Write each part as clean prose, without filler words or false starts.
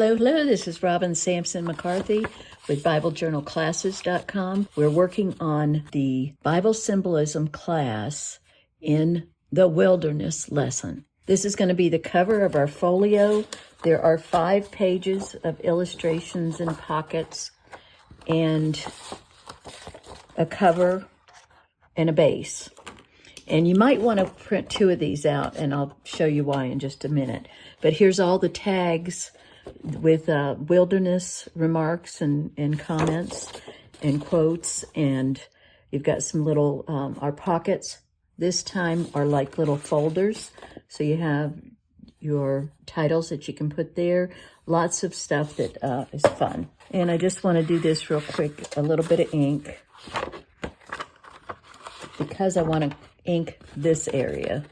Hello. This is Robin Sampson McCarthy with BibleJournalClasses.com. We're working on the Bible Symbolism class in the Wilderness lesson. This is going to be the cover of our folio. There are 5 pages of illustrations and pockets and a cover and a base. And you might want to print 2 of these out, and I'll show you why in just a minute. But here's all the tags with wilderness remarks and comments and quotes. And you've got some little, our pockets this time are like little folders. So you have your titles that you can put there. Lots of stuff that is fun. And I just want to do this real quick, a little bit of ink, because I want to ink this area.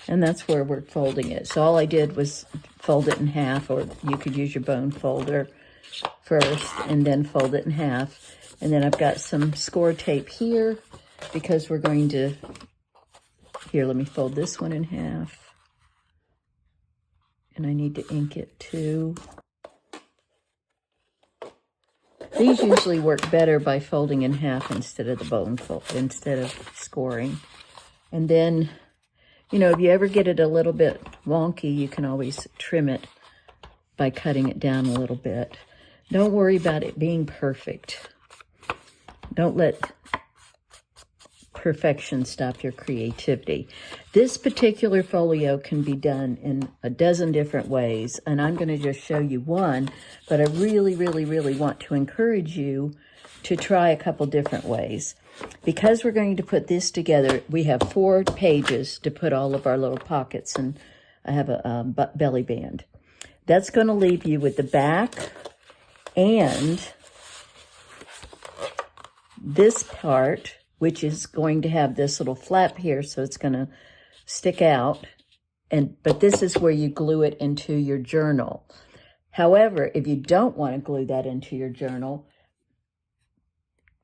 And that's where we're folding it. So all I did was fold it in half, or you could use your bone folder first and then fold it in half. And then I've got some score tape here because we're going to, here, let me fold this one in half. And I need to ink it too. These usually work better by folding in half instead of the bone fold, instead of scoring. And then, you know, if you ever get it a little bit wonky, you can always trim it by cutting it down a little bit. Don't worry about it being perfect. Don't let perfection stop your creativity. This particular folio can be done in a dozen different ways, and I'm going to just show you one, but I really want to encourage you to try a couple different ways. Because we're going to put this together, we have 4 pages to put all of our little pockets, and I have a belly band. That's going to leave you with the back and this part, which is going to have this little flap here, so it's going to stick out. But this is where you glue it into your journal. However, if you don't want to glue that into your journal,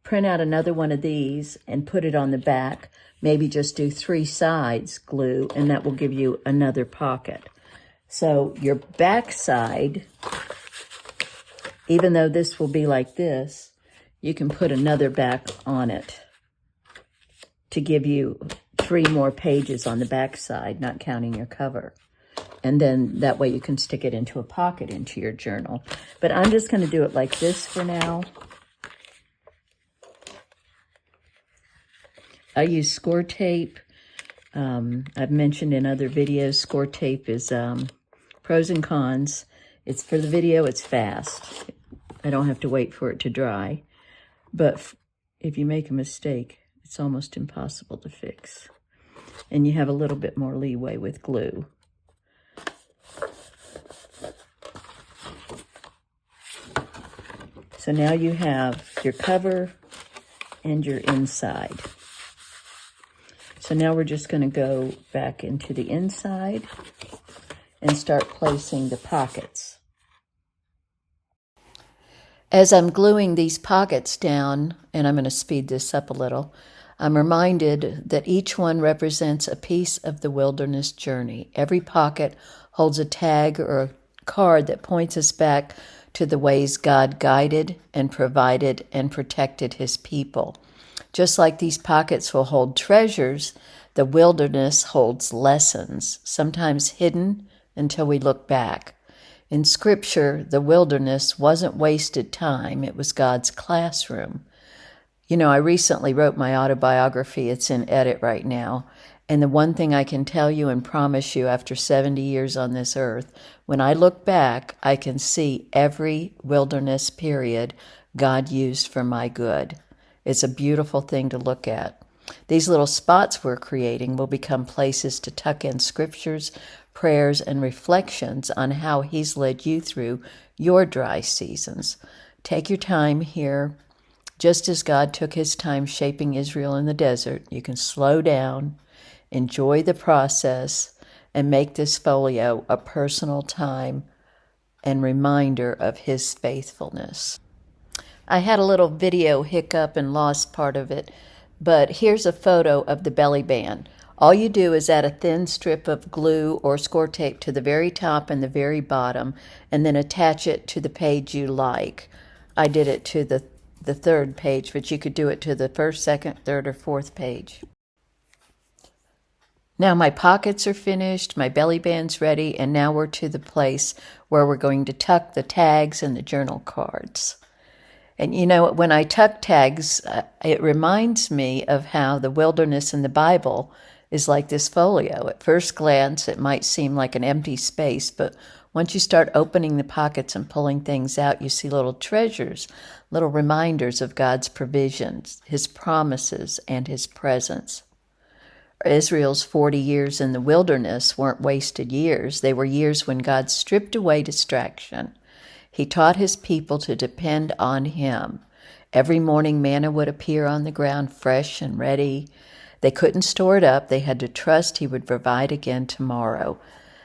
print out another one of these and put it on the back. Maybe just do 3 sides glue, and that will give you another pocket. So your back side, even though this will be like this, you can put another back on it to give you 3 more pages on the back side, not counting your cover. And then that way you can stick it into a pocket into your journal. But I'm just going to do it like this for now. I use score tape. I've mentioned in other videos, score tape is pros and cons. It's for the video, it's fast. I don't have to wait for it to dry. But if you make a mistake, it's almost impossible to fix. And you have a little bit more leeway with glue. So now you have your cover and your inside. So now we're just going to go back into the inside and start placing the pockets. As I'm gluing these pockets down, and I'm going to speed this up a little, I'm reminded that each one represents a piece of the wilderness journey. Every pocket holds a tag or a card that points us back to the ways God guided and provided and protected his people. Just like these pockets will hold treasures, the wilderness holds lessons, sometimes hidden until we look back. In Scripture, the wilderness wasn't wasted time. It was God's classroom. You know, I recently wrote my autobiography. It's in edit right now. And the one thing I can tell you and promise you after 70 years on this earth, when I look back, I can see every wilderness period God used for my good. It's a beautiful thing to look at. These little spots we're creating will become places to tuck in scriptures, prayers, and reflections on how he's led you through your dry seasons. Take your time here. Just as God took his time shaping Israel in the desert, you can slow down, enjoy the process, and make this folio a personal time and reminder of his faithfulness. I had a little video hiccup and lost part of it, but here's a photo of the belly band. All you do is add a thin strip of glue or score tape to the very top and the very bottom, and then attach it to the page you like. I did it to the third page, but you could do it to the first, second, third, or fourth page. Now my pockets are finished, my belly band's ready, and now we're to the place where we're going to tuck the tags and the journal cards. And you know, when I tuck tags, it reminds me of how the wilderness in the Bible is like this folio. At first glance, it might seem like an empty space, but once you start opening the pockets and pulling things out, you see little treasures, little reminders of God's provisions, His promises, and His presence. Israel's 40 years in the wilderness weren't wasted years. They were years when God stripped away distraction. He taught His people to depend on Him. Every morning, manna would appear on the ground fresh and ready. They couldn't store it up. They had to trust He would provide again tomorrow.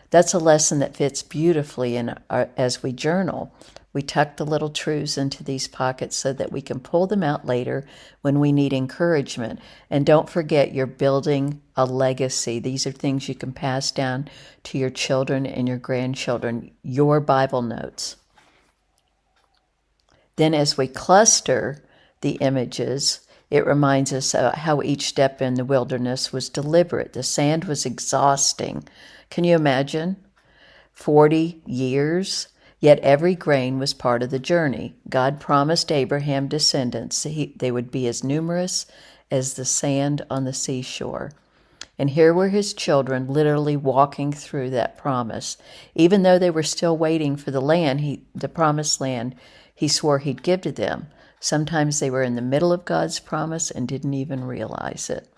That's a lesson that fits beautifully as we journal. We tuck the little truths into these pockets so that we can pull them out later when we need encouragement. And don't forget, you're building a legacy. These are things you can pass down to your children and your grandchildren, your Bible notes. Then as we cluster the images, it reminds us how each step in the wilderness was deliberate. The sand was exhausting. Can you imagine? 40 years, yet every grain was part of the journey. God promised Abraham descendants. They would be as numerous as the sand on the seashore. And here were His children literally walking through that promise. Even though they were still waiting for the land, the promised land He swore He'd give to them. Sometimes they were in the middle of God's promise and didn't even realize it.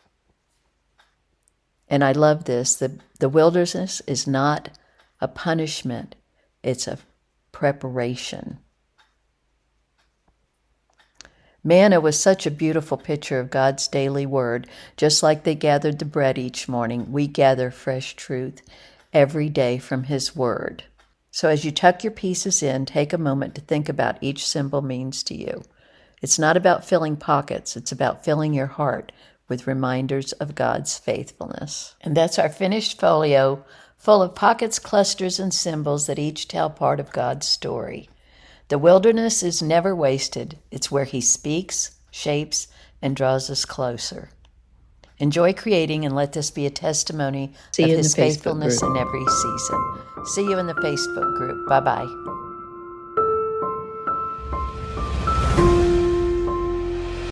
And I love this. The wilderness is not a punishment. It's a preparation. Manna was such a beautiful picture of God's daily word. Just like they gathered the bread each morning, we gather fresh truth every day from His word. So as you tuck your pieces in, take a moment to think about each symbol means to you. It's not about filling pockets. It's about filling your heart with reminders of God's faithfulness. And that's our finished folio, full of pockets, clusters, and symbols that each tell part of God's story. The wilderness is never wasted. It's where He speaks, shapes, and draws us closer. Enjoy creating, and let this be a testimony of His faithfulness in every season. See you in the Facebook group. Bye-bye.